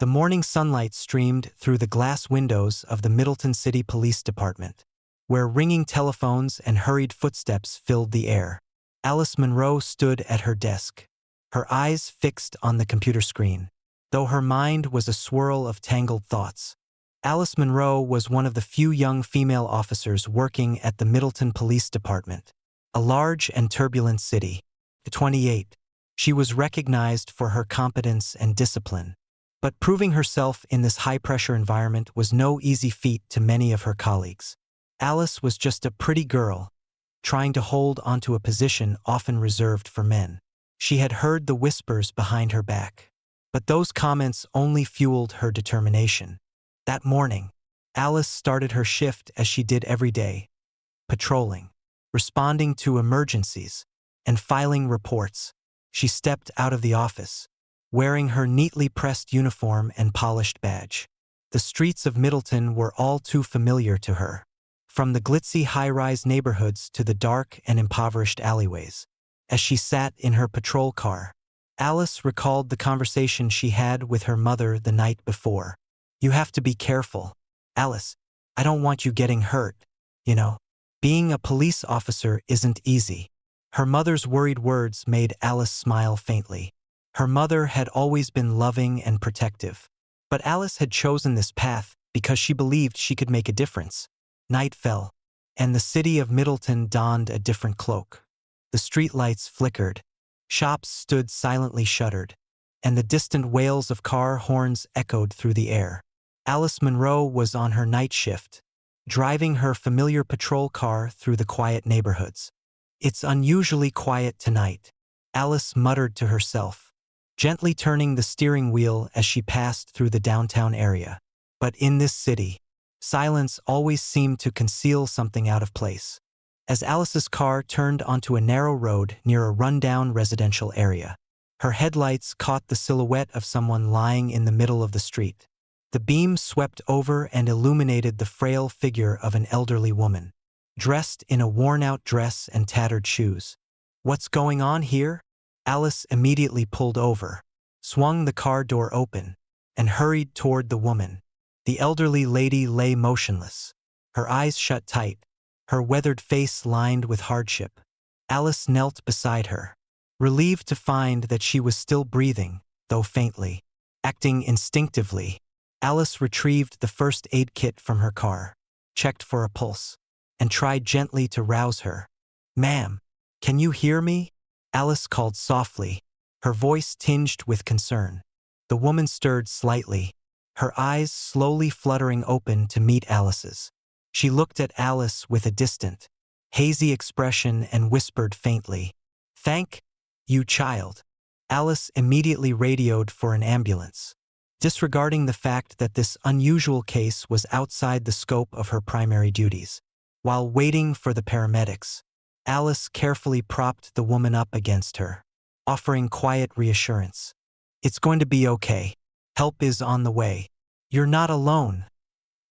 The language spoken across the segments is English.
The morning sunlight streamed through the glass windows of the Middleton City Police Department, where ringing telephones and hurried footsteps filled the air. Alice Monroe stood at her desk, her eyes fixed on the computer screen, though her mind was a swirl of tangled thoughts. Alice Monroe was one of the few young female officers working at the Middleton Police Department, a large and turbulent city. At 28, she was recognized for her competence and discipline, but proving herself in this high-pressure environment was no easy feat to many of her colleagues. Alice was just a pretty girl, trying to hold onto a position often reserved for men. She had heard the whispers behind her back, but those comments only fueled her determination. That morning, Alice started her shift as she did every day, patrolling, responding to emergencies, and filing reports. She stepped out of the office, wearing her neatly pressed uniform and polished badge. The streets of Middleton were all too familiar to her, from the glitzy high-rise neighborhoods to the dark and impoverished alleyways. As she sat in her patrol car, Alice recalled the conversation she had with her mother the night before. "You have to be careful, Alice. I don't want you getting hurt. You know, being a police officer isn't easy." Her mother's worried words made Alice smile faintly. Her mother had always been loving and protective, but Alice had chosen this path because she believed she could make a difference. Night fell, and the city of Middleton donned a different cloak. The streetlights flickered, shops stood silently shuttered, and the distant wails of car horns echoed through the air. Alice Monroe was on her night shift, driving her familiar patrol car through the quiet neighborhoods. "It's unusually quiet tonight," Alice muttered to herself, gently turning the steering wheel as she passed through the downtown area. But in this city, silence always seemed to conceal something out of place. As Alice's car turned onto a narrow road near a rundown residential area, her headlights caught the silhouette of someone lying in the middle of the street. The beam swept over and illuminated the frail figure of an elderly woman, dressed in a worn-out dress and tattered shoes. "What's going on here?" Alice immediately pulled over, swung the car door open, and hurried toward the woman. The elderly lady lay motionless, her eyes shut tight, her weathered face lined with hardship. Alice knelt beside her, relieved to find that she was still breathing, though faintly. Acting instinctively, Alice retrieved the first aid kit from her car, checked for a pulse, and tried gently to rouse her. "Ma'am, can you hear me?" Alice called softly, her voice tinged with concern. The woman stirred slightly, her eyes slowly fluttering open to meet Alice's. She looked at Alice with a distant, hazy expression and whispered faintly, "Thank you, child." Alice immediately radioed for an ambulance, disregarding the fact that this unusual case was outside the scope of her primary duties. While waiting for the paramedics, Alice carefully propped the woman up against her, offering quiet reassurance. "It's going to be okay. Help is on the way. You're not alone,"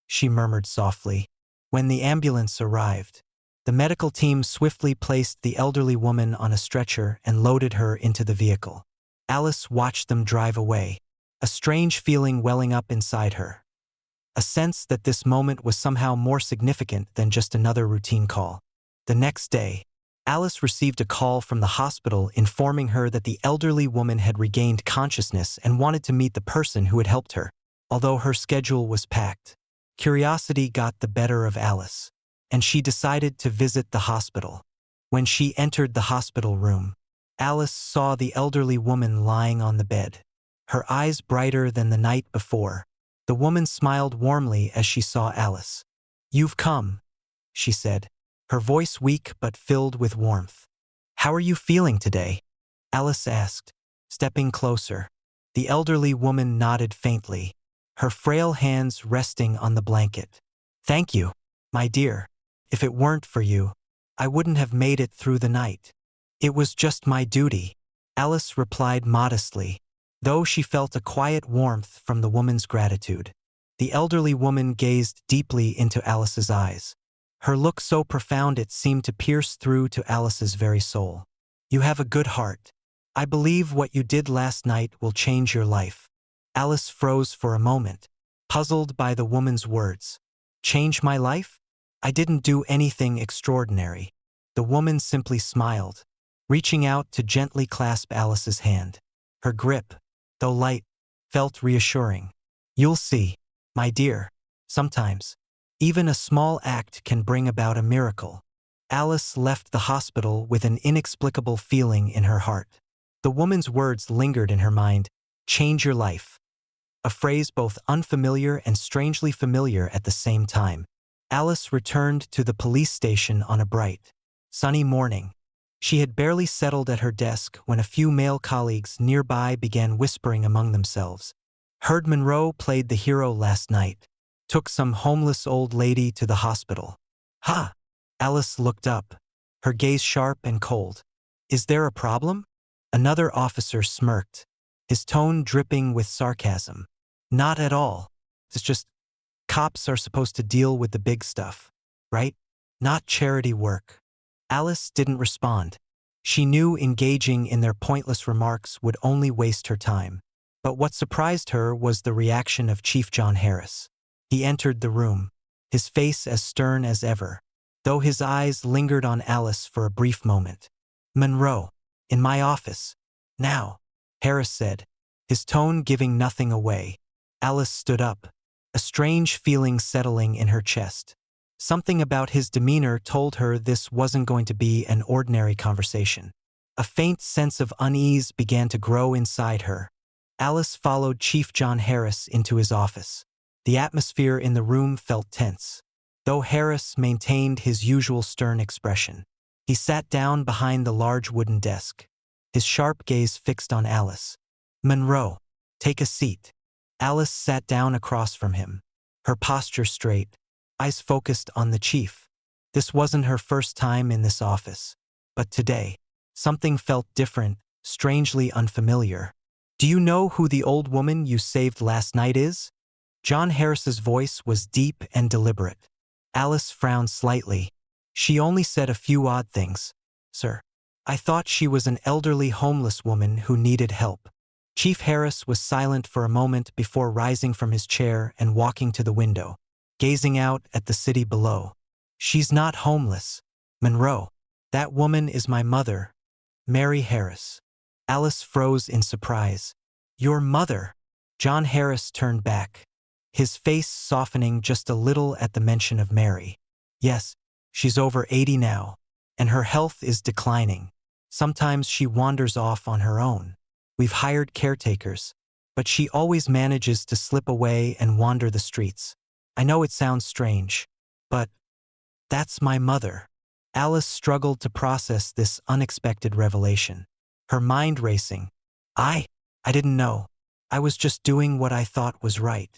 she murmured softly. When the ambulance arrived, the medical team swiftly placed the elderly woman on a stretcher and loaded her into the vehicle. Alice watched them drive away, a strange feeling welling up inside her. A sense that this moment was somehow more significant than just another routine call. The next day, Alice received a call from the hospital informing her that the elderly woman had regained consciousness and wanted to meet the person who had helped her. Although her schedule was packed, curiosity got the better of Alice, and she decided to visit the hospital. When she entered the hospital room, Alice saw the elderly woman lying on the bed, her eyes brighter than the night before. The woman smiled warmly as she saw Alice. "You've come," she said, her voice weak but filled with warmth. "How are you feeling today?" Alice asked, stepping closer. The elderly woman nodded faintly, her frail hands resting on the blanket. "Thank you, my dear. If it weren't for you, I wouldn't have made it through the night. It was just my duty," Alice replied modestly, though she felt a quiet warmth from the woman's gratitude. The elderly woman gazed deeply into Alice's eyes, her look so profound it seemed to pierce through to Alice's very soul. "You have a good heart. I believe what you did last night will change your life." Alice froze for a moment, puzzled by the woman's words. Change my life? I didn't do anything extraordinary. The woman simply smiled, reaching out to gently clasp Alice's hand. Her grip, though light, felt reassuring. You'll see, my dear, sometimes, even a small act can bring about a miracle. Alice left the hospital with an inexplicable feeling in her heart. The woman's words lingered in her mind, change your life. A phrase both unfamiliar and strangely familiar at the same time. Alice returned to the police station on a bright, sunny morning. She had barely settled at her desk when a few male colleagues nearby began whispering among themselves. Heard Monroe played the hero last night. Took some homeless old lady to the hospital. Ha! Alice looked up, her gaze sharp and cold. Is there a problem? Another officer smirked, his tone dripping with sarcasm. Not at all. It's just cops are supposed to deal with the big stuff, right? Not charity work. Alice didn't respond. She knew engaging in their pointless remarks would only waste her time. But what surprised her was the reaction of Chief John Harris. He entered the room, his face as stern as ever, though his eyes lingered on Alice for a brief moment. Monroe, in my office. Now, Harris said, his tone giving nothing away. Alice stood up, a strange feeling settling in her chest. Something about his demeanor told her this wasn't going to be an ordinary conversation. A faint sense of unease began to grow inside her. Alice followed Chief John Harris into his office. The atmosphere in the room felt tense, though Harris maintained his usual stern expression. He sat down behind the large wooden desk, his sharp gaze fixed on Alice. Monroe, take a seat. Alice sat down across from him, her posture straight, eyes focused on the chief. This wasn't her first time in this office, but today, something felt different, strangely unfamiliar. Do you know who the old woman you saved last night is? John Harris's voice was deep and deliberate. Alice frowned slightly. She only said a few odd things. Sir, I thought she was an elderly homeless woman who needed help. Chief Harris was silent for a moment before rising from his chair and walking to the window, gazing out at the city below. She's not homeless, Monroe. That woman is my mother, Mary Harris. Alice froze in surprise. Your mother? John Harris turned back, his face softening just a little at the mention of Mary. Yes, she's over 80 now, and her health is declining. Sometimes she wanders off on her own. We've hired caretakers, but she always manages to slip away and wander the streets. I know it sounds strange, but that's my mother. Alice struggled to process this unexpected revelation, her mind racing. I didn't know. I was just doing what I thought was right.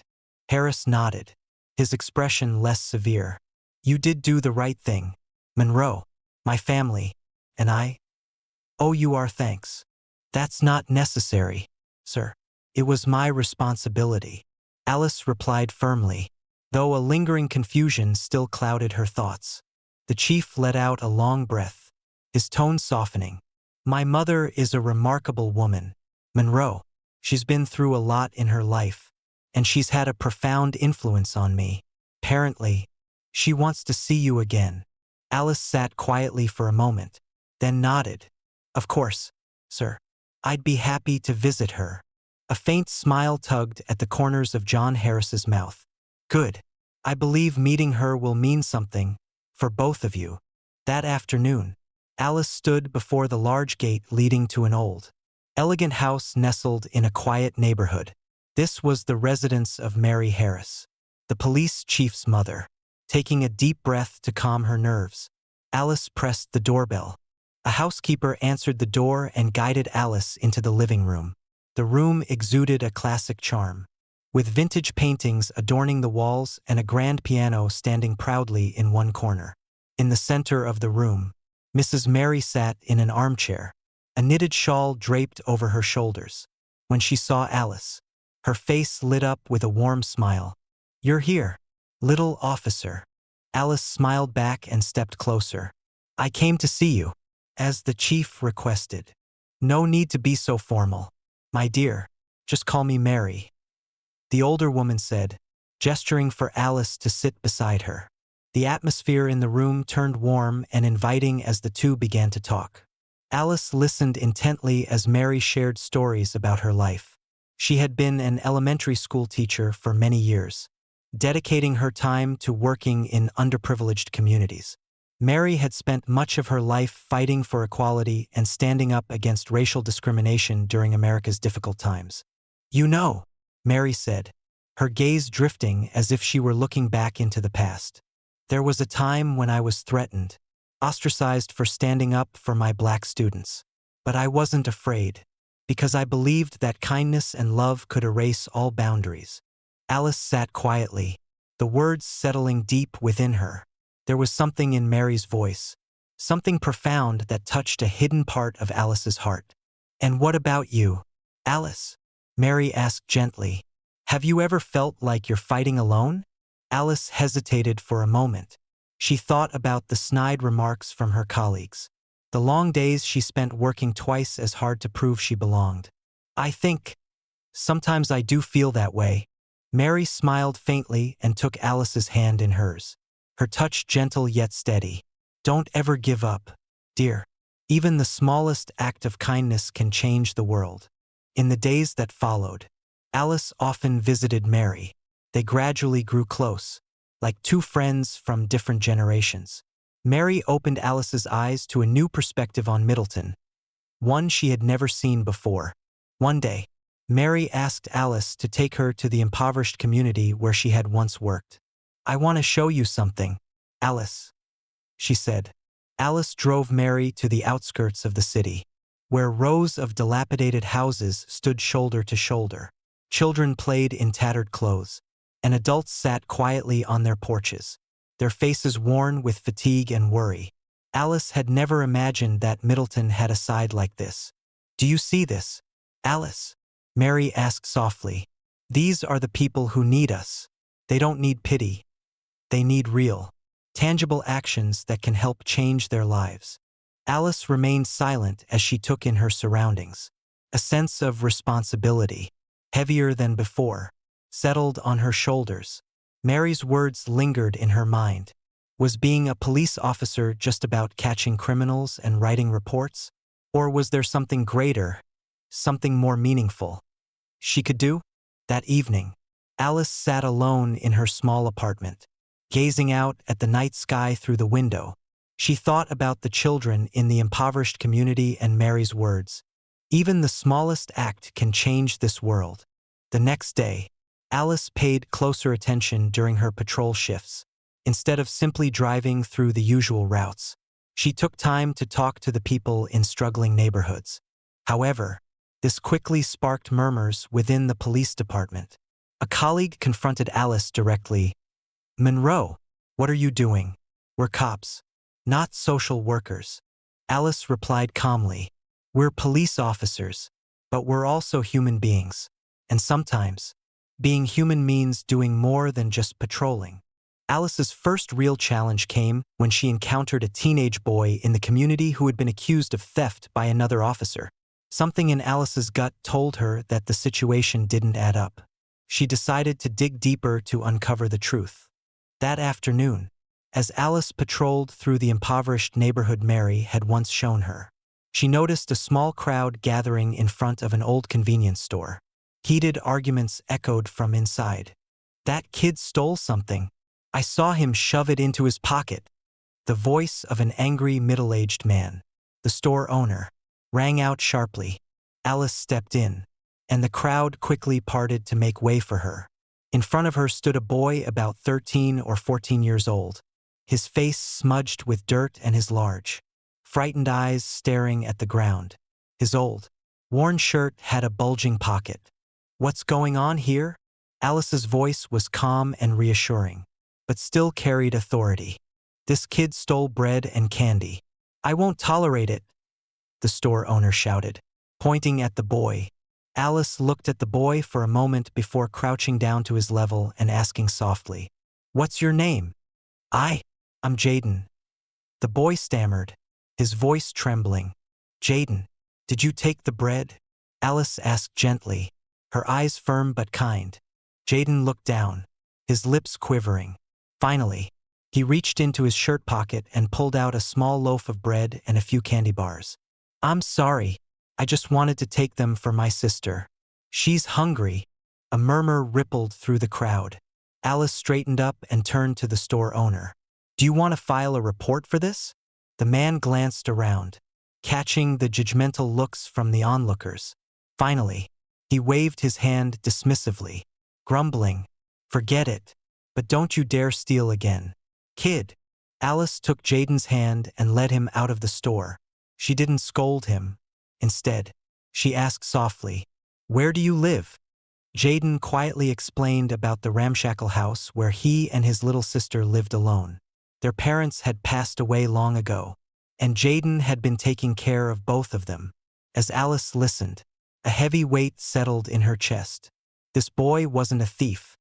Harris nodded, his expression less severe. You did do the right thing, Monroe. My family, and I owe you our thanks. That's not necessary, sir. It was my responsibility. Alice replied firmly, though a lingering confusion still clouded her thoughts. The chief let out a long breath, his tone softening. My mother is a remarkable woman, Monroe. She's been through a lot in her life, and she's had a profound influence on me. Apparently, she wants to see you again. Alice sat quietly for a moment, then nodded. Of course, sir. I'd be happy to visit her. A faint smile tugged at the corners of John Harris's mouth. Good. I believe meeting her will mean something for both of you. That afternoon, Alice stood before the large gate leading to an old, elegant house nestled in a quiet neighborhood. This was the residence of Mary Harris, the police chief's mother. Taking a deep breath to calm her nerves, Alice pressed the doorbell. A housekeeper answered the door and guided Alice into the living room. The room exuded a classic charm, with vintage paintings adorning the walls and a grand piano standing proudly in one corner. In the center of the room, Mrs. Mary sat in an armchair, a knitted shawl draped over her shoulders. When she saw Alice, her face lit up with a warm smile. You're here, little officer. Alice smiled back and stepped closer. I came to see you, as the chief requested. No need to be so formal. My dear, just call me Mary. the older woman said, gesturing for Alice to sit beside her. The atmosphere in the room turned warm and inviting as the two began to talk. Alice listened intently as Mary shared stories about her life. She had been an elementary school teacher for many years, dedicating her time to working in underprivileged communities. Mary had spent much of her life fighting for equality and standing up against racial discrimination during America's difficult times. "You know," Mary said, her gaze drifting as if she were looking back into the past. "There was a time when I was threatened, ostracized for standing up for my black students. But I wasn't afraid, because I believed that kindness and love could erase all boundaries." Alice sat quietly, the words settling deep within her. There was something in Mary's voice, something profound that touched a hidden part of Alice's heart. "And what about you, Alice?" Mary asked gently. "Have you ever felt like you're fighting alone?" Alice hesitated for a moment. She thought about the snide remarks from her colleagues, the long days she spent working twice as hard to prove she belonged. "I think sometimes I do feel that way." Mary smiled faintly and took Alice's hand in hers, her touch gentle yet steady. "Don't ever give up, dear. Even the smallest act of kindness can change the world." In the days that followed, Alice often visited Mary. They gradually grew close, like two friends from different generations. Mary opened Alice's eyes to a new perspective on Middleton, one she had never seen before. One day, Mary asked Alice to take her to the impoverished community where she had once worked. "I want to show you something, Alice," she said. Alice drove Mary to the outskirts of the city, where rows of dilapidated houses stood shoulder to shoulder. Children played in tattered clothes, and adults sat quietly on their porches, their faces worn with fatigue and worry. Alice had never imagined that Middleton had a side like this. "Do you see this, Alice?" Mary asked softly. "These are the people who need us. They don't need pity. They need real, tangible actions that can help change their lives." Alice remained silent as she took in her surroundings. A sense of responsibility, heavier than before, settled on her shoulders. Mary's words lingered in her mind. Was being a police officer just about catching criminals and writing reports? Or was there something greater, something more meaningful she could do? That evening, Alice sat alone in her small apartment, gazing out at the night sky through the window. She thought about the children in the impoverished community and Mary's words. Even the smallest act can change this world. The next day, Alice paid closer attention during her patrol shifts. Instead of simply driving through the usual routes, she took time to talk to the people in struggling neighborhoods. However, this quickly sparked murmurs within the police department. A colleague confronted Alice directly. "Monroe, what are you doing? We're cops, not social workers." Alice replied calmly. "We're police officers, but we're also human beings. And sometimes, being human means doing more than just patrolling." Alice's first real challenge came when she encountered a teenage boy in the community who had been accused of theft by another officer. Something in Alice's gut told her that the situation didn't add up. She decided to dig deeper to uncover the truth. That afternoon, as Alice patrolled through the impoverished neighborhood Mary had once shown her, she noticed a small crowd gathering in front of an old convenience store. Heated arguments echoed from inside. "That kid stole something. I saw him shove it into his pocket." The voice of an angry middle-aged man, the store owner, rang out sharply. Alice stepped in, and the crowd quickly parted to make way for her. In front of her stood a boy about 13 or 14 years old, his face smudged with dirt and his large, frightened eyes staring at the ground. His old, worn shirt had a bulging pocket. "What's going on here?" Alice's voice was calm and reassuring, but still carried authority. "This kid stole bread and candy. I won't tolerate it," the store owner shouted, pointing at the boy. Alice looked at the boy for a moment before crouching down to his level and asking softly, "What's your name?" I'm Jaden." The boy stammered, his voice trembling. "Jaden, did you take the bread?" Alice asked gently, her eyes firm but kind. Jaden looked down, his lips quivering. Finally, he reached into his shirt pocket and pulled out a small loaf of bread and a few candy bars. I'm sorry, I just wanted to take them for my sister. She's hungry. A murmur rippled through the crowd. Alice straightened up and turned to the store owner. Do you want to file a report for this? The man glanced around, catching the judgmental looks from the onlookers. Finally, he waved his hand dismissively, grumbling, forget it, but don't you dare steal again. Kid. Alice took Jaden's hand and led him out of the store. She didn't scold him. Instead, she asked softly, where do you live? Jaden quietly explained about the ramshackle house where he and his little sister lived alone. Their parents had passed away long ago, and Jaden had been taking care of both of them. As Alice listened, a heavy weight settled in her chest. This boy wasn't a thief.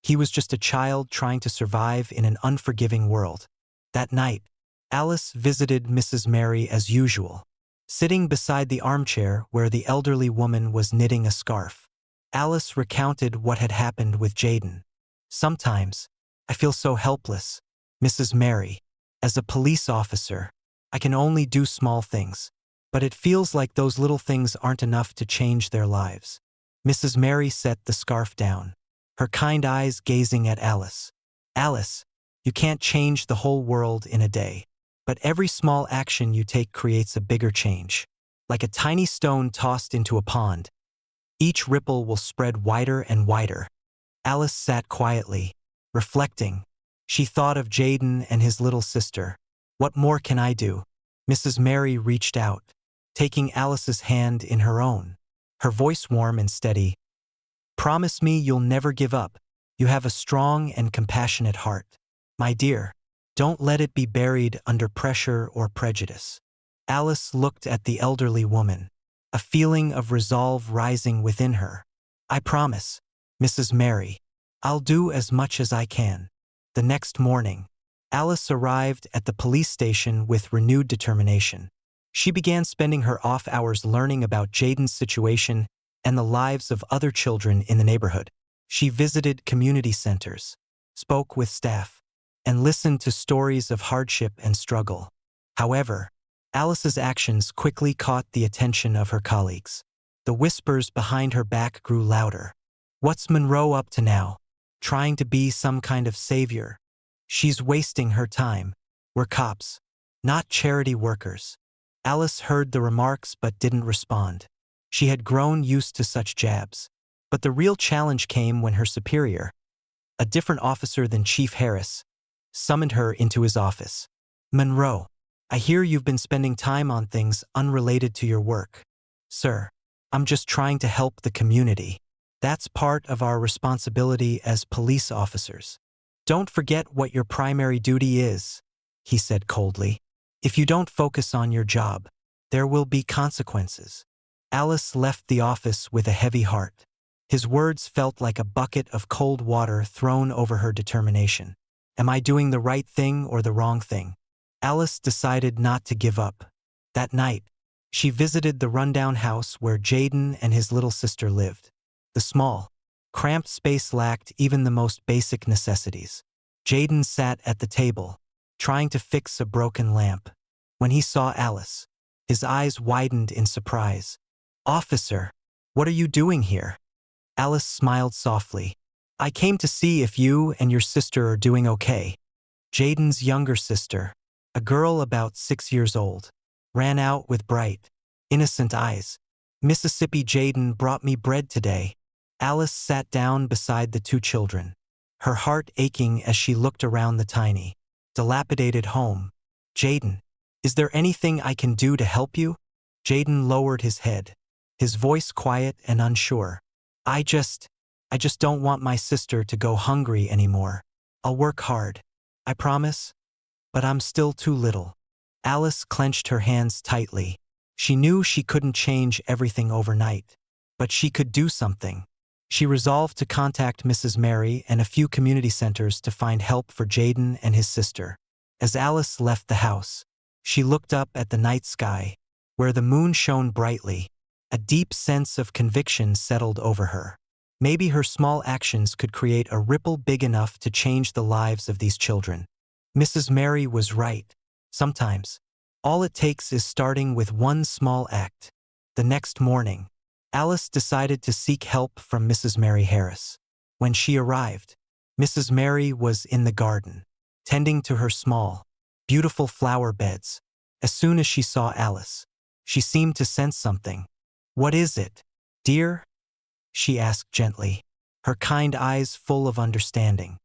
He was just a child trying to survive in an unforgiving world. That night, Alice visited Mrs. Mary as usual, sitting beside the armchair where the elderly woman was knitting a scarf. Alice recounted what had happened with Jaden. Sometimes, I feel so helpless, Mrs. Mary. As a police officer, I can only do small things, but it feels like those little things aren't enough to change their lives. Mrs. Mary set the scarf down, her kind eyes gazing at Alice. Alice, you can't change the whole world in a day, but every small action you take creates a bigger change. Like a tiny stone tossed into a pond, each ripple will spread wider and wider. Alice sat quietly, reflecting. She thought of Jaden and his little sister. What more can I do? Mrs. Mary reached out, taking Alice's hand in her own, her voice warm and steady. Promise me you'll never give up. You have a strong and compassionate heart. My dear, don't let it be buried under pressure or prejudice. Alice looked at the elderly woman, a feeling of resolve rising within her. I promise, Mrs. Mary, I'll do as much as I can. The next morning, Alice arrived at the police station with renewed determination. She began spending her off hours learning about Jaden's situation and the lives of other children in the neighborhood. She visited community centers, spoke with staff, and listened to stories of hardship and struggle. However, Alice's actions quickly caught the attention of her colleagues. The whispers behind her back grew louder. What's Monroe up to now? Trying to be some kind of savior? She's wasting her time. We're cops, not charity workers. Alice heard the remarks but didn't respond. She had grown used to such jabs. But the real challenge came when her superior, a different officer than Chief Harris, summoned her into his office. Monroe, I hear you've been spending time on things unrelated to your work. Sir, I'm just trying to help the community. That's part of our responsibility as police officers. Don't forget what your primary duty is, he said coldly. If you don't focus on your job, there will be consequences. Alice left the office with a heavy heart. His words felt like a bucket of cold water thrown over her determination. Am I doing the right thing or the wrong thing? Alice decided not to give up. That night, she visited the rundown house where Jaden and his little sister lived. The small, cramped space lacked even the most basic necessities. Jaden sat at the table, trying to fix a broken lamp. When he saw Alice, his eyes widened in surprise. Officer, what are you doing here? Alice smiled softly. I came to see if you and your sister are doing okay. Jaden's younger sister, a girl about 6 years old, ran out with bright, innocent eyes. Mississippi Jaden brought me bread today. Alice sat down beside the two children, her heart aching as she looked around the tiny, dilapidated home. Jaden, is there anything I can do to help you? Jaden lowered his head, his voice quiet and unsure. I just don't want my sister to go hungry anymore. I'll work hard, I promise, but I'm still too little. Alice clenched her hands tightly. She knew she couldn't change everything overnight, but she could do something. She resolved to contact Mrs. Mary and a few community centers to find help for Jaden and his sister. As Alice left the house, she looked up at the night sky, where the moon shone brightly. A deep sense of conviction settled over her. Maybe her small actions could create a ripple big enough to change the lives of these children. Mrs. Mary was right. Sometimes, all it takes is starting with one small act. The next morning, Alice decided to seek help from Mrs. Mary Harris. When she arrived, Mrs. Mary was in the garden, tending to her small, beautiful flower beds. As soon as she saw Alice, she seemed to sense something. "What is it, dear?" she asked gently, her kind eyes full of understanding.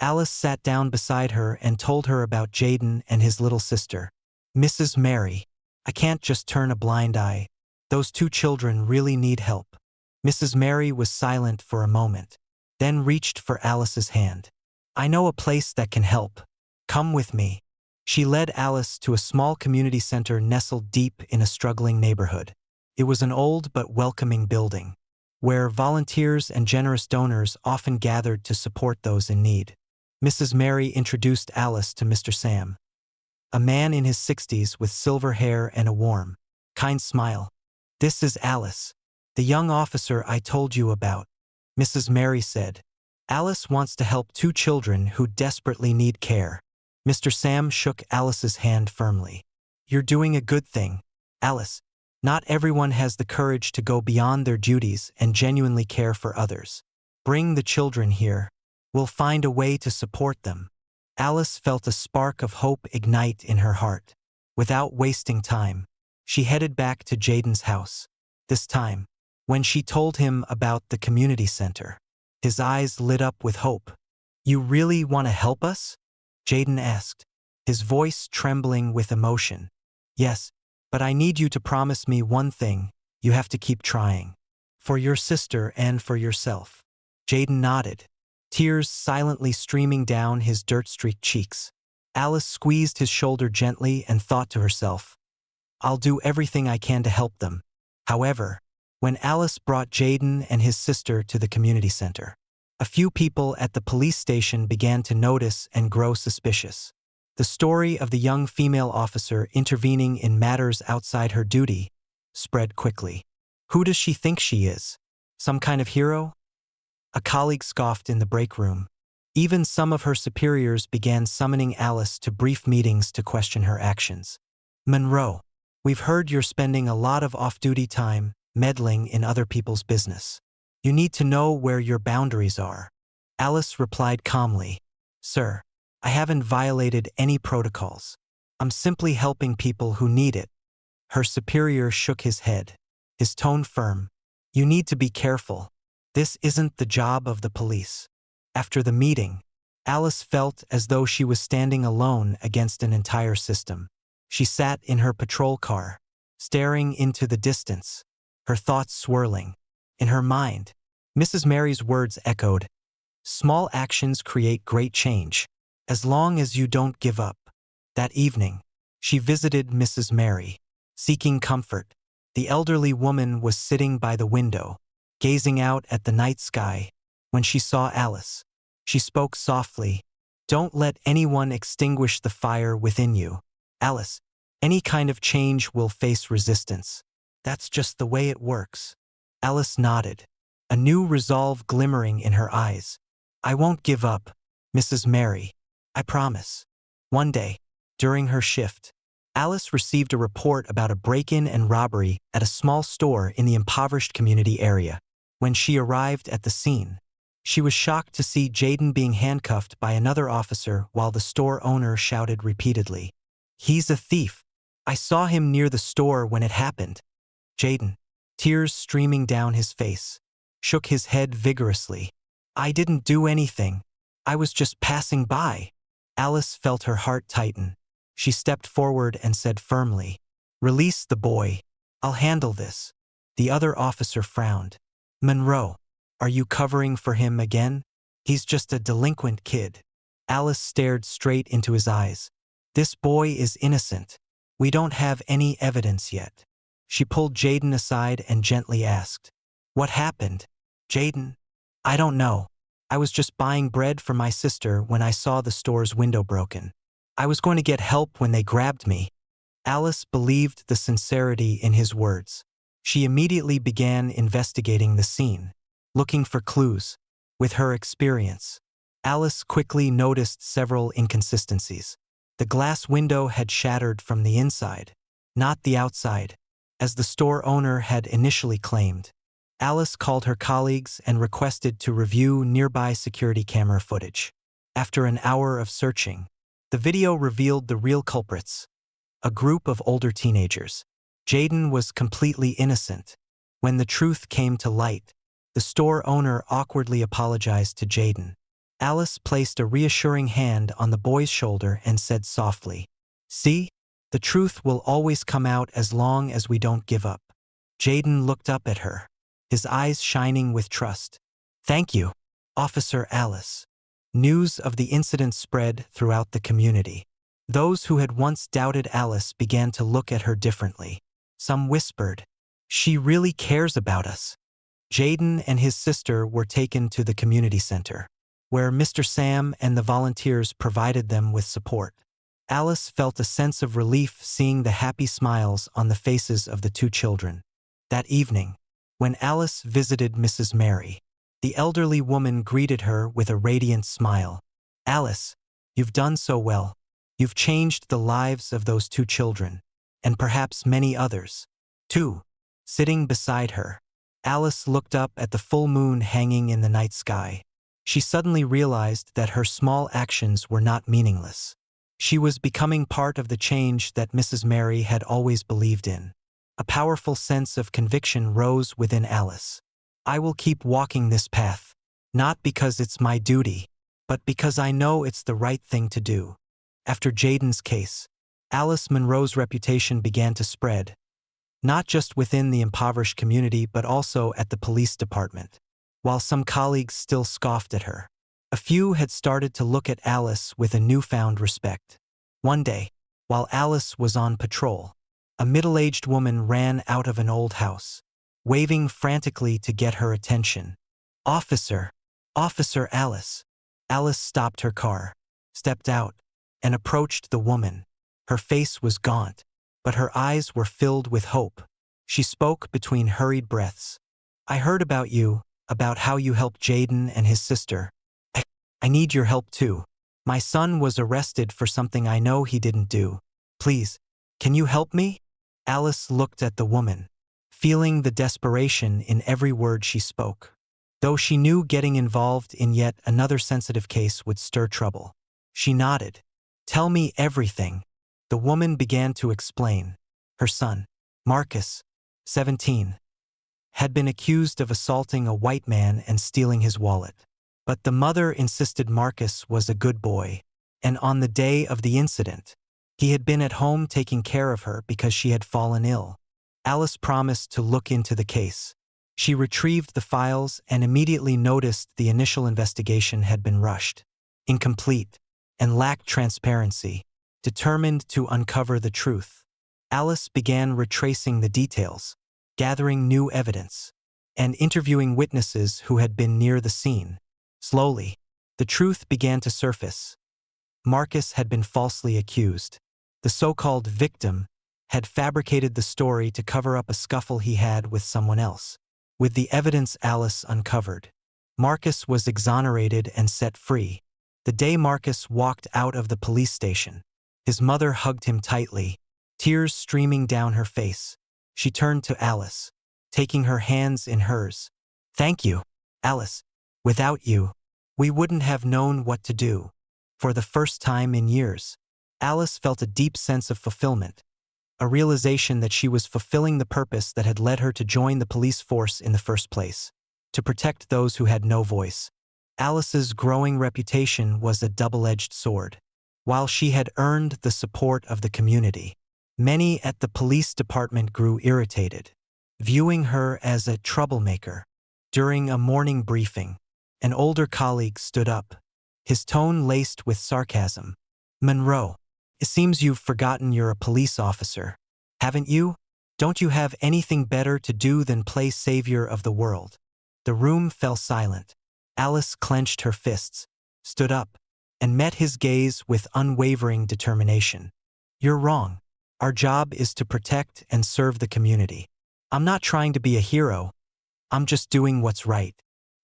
Alice sat down beside her and told her about Jaden and his little sister. "Mrs. Mary, I can't just turn a blind eye. Those two children really need help." Mrs. Mary was silent for a moment, then reached for Alice's hand. "I know a place that can help. Come with me." She led Alice to a small community center nestled deep in a struggling neighborhood. It was an old but welcoming building, where volunteers and generous donors often gathered to support those in need. Mrs. Mary introduced Alice to Mr. Sam, a man in his 60s with silver hair and a warm, kind smile. "This is Alice, the young officer I told you about," Mrs. Mary said. "Alice wants to help two children who desperately need care." Mr. Sam shook Alice's hand firmly. "You're doing a good thing, Alice. Not everyone has the courage to go beyond their duties and genuinely care for others. Bring the children here. We'll find a way to support them." Alice felt a spark of hope ignite in her heart. Without wasting time, she headed back to Jaden's house. This time, when she told him about the community center, his eyes lit up with hope. "You really want to help us?" Jaden asked, his voice trembling with emotion. "Yes, but I need you to promise me one thing. You have to keep trying. For your sister and for yourself." Jaden nodded, tears silently streaming down his dirt-streaked cheeks. Alice squeezed his shoulder gently and thought to herself, "I'll do everything I can to help them." However, when Alice brought Jaden and his sister to the community center, a few people at the police station began to notice and grow suspicious. The story of the young female officer intervening in matters outside her duty spread quickly. "Who does she think she is? Some kind of hero?" a colleague scoffed in the break room. Even some of her superiors began summoning Alice to brief meetings to question her actions. "Monroe, we've heard you're spending a lot of off-duty time meddling in other people's business. You need to know where your boundaries are." Alice replied calmly, "Sir, I haven't violated any protocols. I'm simply helping people who need it." Her superior shook his head, his tone firm. "You need to be careful. This isn't the job of the police." After the meeting, Alice felt as though she was standing alone against an entire system. She sat in her patrol car, staring into the distance, her thoughts swirling. In her mind, Mrs. Mary's words echoed, "Small actions create great change, as long as you don't give up." That evening, she visited Mrs. Mary, seeking comfort. The elderly woman was sitting by the window, gazing out at the night sky. When she saw Alice, she spoke softly, "Don't let anyone extinguish the fire within you. Alice, any kind of change will face resistance. That's just the way it works." Alice nodded, a new resolve glimmering in her eyes. "I won't give up, Mrs. Mary. I promise." One day, during her shift, Alice received a report about a break-in and robbery at a small store in the impoverished community area. When she arrived at the scene, she was shocked to see Jaden being handcuffed by another officer while the store owner shouted repeatedly, "He's a thief. I saw him near the store when it happened." Jaden, tears streaming down his face, shook his head vigorously. "I didn't do anything. I was just passing by." Alice felt her heart tighten. She stepped forward and said firmly, "Release the boy. I'll handle this." The other officer frowned. "Monroe, are you covering for him again? He's just a delinquent kid." Alice stared straight into his eyes. "This boy is innocent. We don't have any evidence yet." She pulled Jaden aside and gently asked, "What happened, Jaden?" "I don't know. I was just buying bread for my sister when I saw the store's window broken. I was going to get help when they grabbed me." Alice believed the sincerity in his words. She immediately began investigating the scene. looking for clues. With her experience, Alice quickly noticed several inconsistencies. The glass window had shattered from the inside, not the outside, as the store owner had initially claimed. Alice called her colleagues and requested to review nearby security camera footage. After an hour of searching, the video revealed the real culprits, a group of older teenagers. Jaden was completely innocent. When the truth came to light, the store owner awkwardly apologized to Jaden. Alice placed a reassuring hand on the boy's shoulder and said softly, "See? The truth will always come out as long as we don't give up." Jaden looked up at her, his eyes shining with trust. "Thank you, Officer Alice." News of the incident spread throughout the community. Those who had once doubted Alice began to look at her differently. Some whispered, "She really cares about us." Jaden and his sister were taken to the community center, where Mr. Sam and the volunteers provided them with support. Alice felt a sense of relief seeing the happy smiles on the faces of the two children. That evening, when Alice visited Mrs. Mary, the elderly woman greeted her with a radiant smile. "Alice, you've done so well. You've changed the lives of those two children, and perhaps many others, too." Sitting beside her, Alice looked up at the full moon hanging in the night sky. She suddenly realized that her small actions were not meaningless. She was becoming part of the change that Mrs. Mary had always believed in. A powerful sense of conviction rose within Alice. "I will keep walking this path, not because it's my duty, but because I know it's the right thing to do." After Jaden's case, Alice Monroe's reputation began to spread, not just within the impoverished community but also at the police department. While some colleagues still scoffed at her, a few had started to look at Alice with a newfound respect. One day, while Alice was on patrol, a middle-aged woman ran out of an old house, waving frantically to get her attention. "Officer! Officer Alice!" Alice stopped her car, stepped out, and approached the woman. Her face was gaunt, but her eyes were filled with hope. She spoke between hurried breaths. "I heard about you, about how you helped Jaden and his sister. I need your help too. My son was arrested for something I know he didn't do. Please, can you help me?" Alice looked at the woman, feeling the desperation in every word she spoke. Though she knew getting involved in yet another sensitive case would stir trouble, she nodded. "Tell me everything." The woman began to explain. Her son, Marcus, 17, had been accused of assaulting a white man and stealing his wallet. But the mother insisted Marcus was a good boy, and on the day of the incident, he had been at home taking care of her because she had fallen ill. Alice promised to look into the case. She retrieved the files and immediately noticed the initial investigation had been rushed, incomplete, and lacked transparency. Determined to uncover the truth, Alice began retracing the details, gathering new evidence, and interviewing witnesses who had been near the scene. Slowly, the truth began to surface. Marcus had been falsely accused. The so-called victim had fabricated the story to cover up a scuffle he had with someone else. With the evidence Alice uncovered, Marcus was exonerated and set free. The day Marcus walked out of the police station, his mother hugged him tightly, tears streaming down her face. She turned to Alice, taking her hands in hers. "Thank you, Alice. Without you, we wouldn't have known what to do." For the first time in years, Alice felt a deep sense of fulfillment, a realization that she was fulfilling the purpose that had led her to join the police force in the first place, to protect those who had no voice. Alice's growing reputation was a double-edged sword. While she had earned the support of the community, many at the police department grew irritated, viewing her as a troublemaker. During a morning briefing, an older colleague stood up, his tone laced with sarcasm. "Monroe, it seems you've forgotten you're a police officer, haven't you? Don't you have anything better to do than play savior of the world?" The room fell silent. Alice clenched her fists, stood up, and met his gaze with unwavering determination. "You're wrong. Our job is to protect and serve the community. I'm not trying to be a hero. I'm just doing what's right."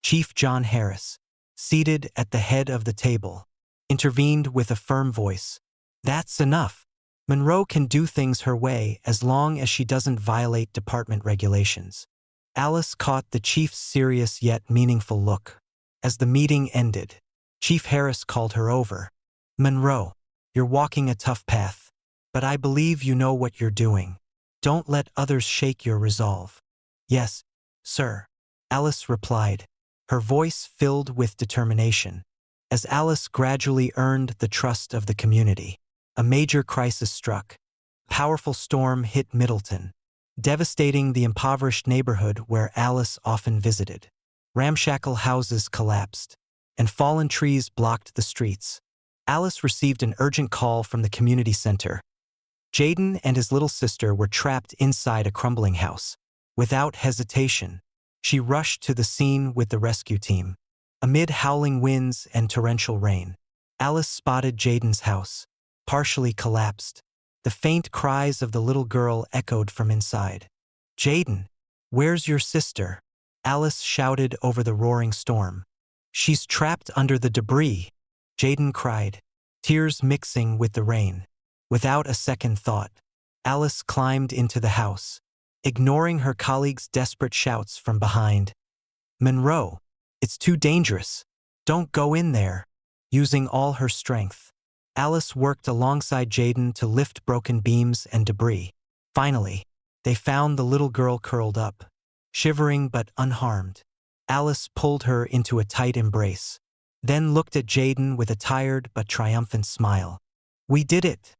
Chief John Harris, seated at the head of the table, intervened with a firm voice. That's enough. Monroe can do things her way as long as she doesn't violate department regulations. Alice caught the chief's serious yet meaningful look. As the meeting ended, Chief Harris called her over. Monroe, you're walking a tough path, but I believe you know what you're doing. Don't let others shake your resolve. Yes, sir, Alice replied, her voice filled with determination. As Alice gradually earned the trust of the community, a major crisis struck. A powerful storm hit Middleton, devastating the impoverished neighborhood where Alice often visited. Ramshackle houses collapsed, and fallen trees blocked the streets. Alice received an urgent call from the community center. Jaden and his little sister were trapped inside a crumbling house. Without hesitation, she rushed to the scene with the rescue team. Amid howling winds and torrential rain, Alice spotted Jaden's house, partially collapsed. The faint cries of the little girl echoed from inside. Jaden, where's your sister? Alice shouted over the roaring storm. She's trapped under the debris, Jaden cried, tears mixing with the rain. Without a second thought, Alice climbed into the house, ignoring her colleagues' desperate shouts from behind. Monroe, it's too dangerous. Don't go in there. Using all her strength, Alice worked alongside Jaden to lift broken beams and debris. Finally, they found the little girl curled up, shivering but unharmed. Alice pulled her into a tight embrace, then looked at Jaden with a tired but triumphant smile. We did it,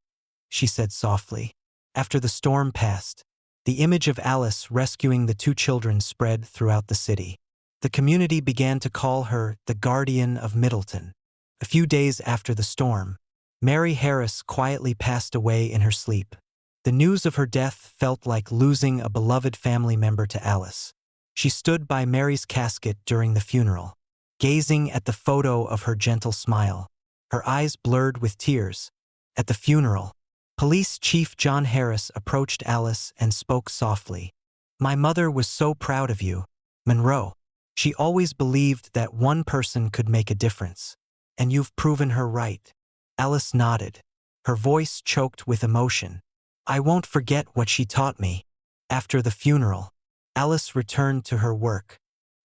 she said softly. After the storm passed, the image of Alice rescuing the two children spread throughout the city. The community began to call her the Guardian of Middleton. A few days after the storm, Mary Harris quietly passed away in her sleep. The news of her death felt like losing a beloved family member to Alice. She stood by Mary's casket during the funeral, gazing at the photo of her gentle smile, her eyes blurred with tears. At the funeral, Police Chief John Harris approached Alice and spoke softly. My mother was so proud of you, Monroe. She always believed that one person could make a difference, and you've proven her right. Alice nodded, her voice choked with emotion. I won't forget what she taught me. After the funeral, Alice returned to her work,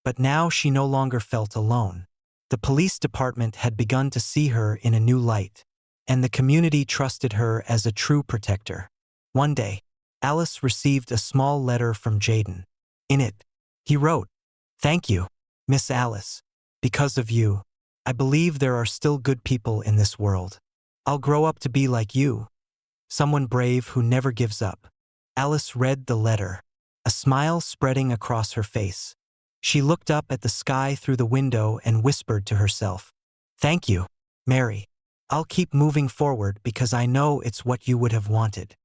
but now she no longer felt alone. The police department had begun to see her in a new light, and the community trusted her as a true protector. One day, Alice received a small letter from Jaden. In it, he wrote, Thank you, Miss Alice. Because of you, I believe there are still good people in this world. I'll grow up to be like you, someone brave who never gives up. Alice read the letter, a smile spreading across her face. She looked up at the sky through the window and whispered to herself, Thank you, Mary. I'll keep moving forward because I know it's what you would have wanted.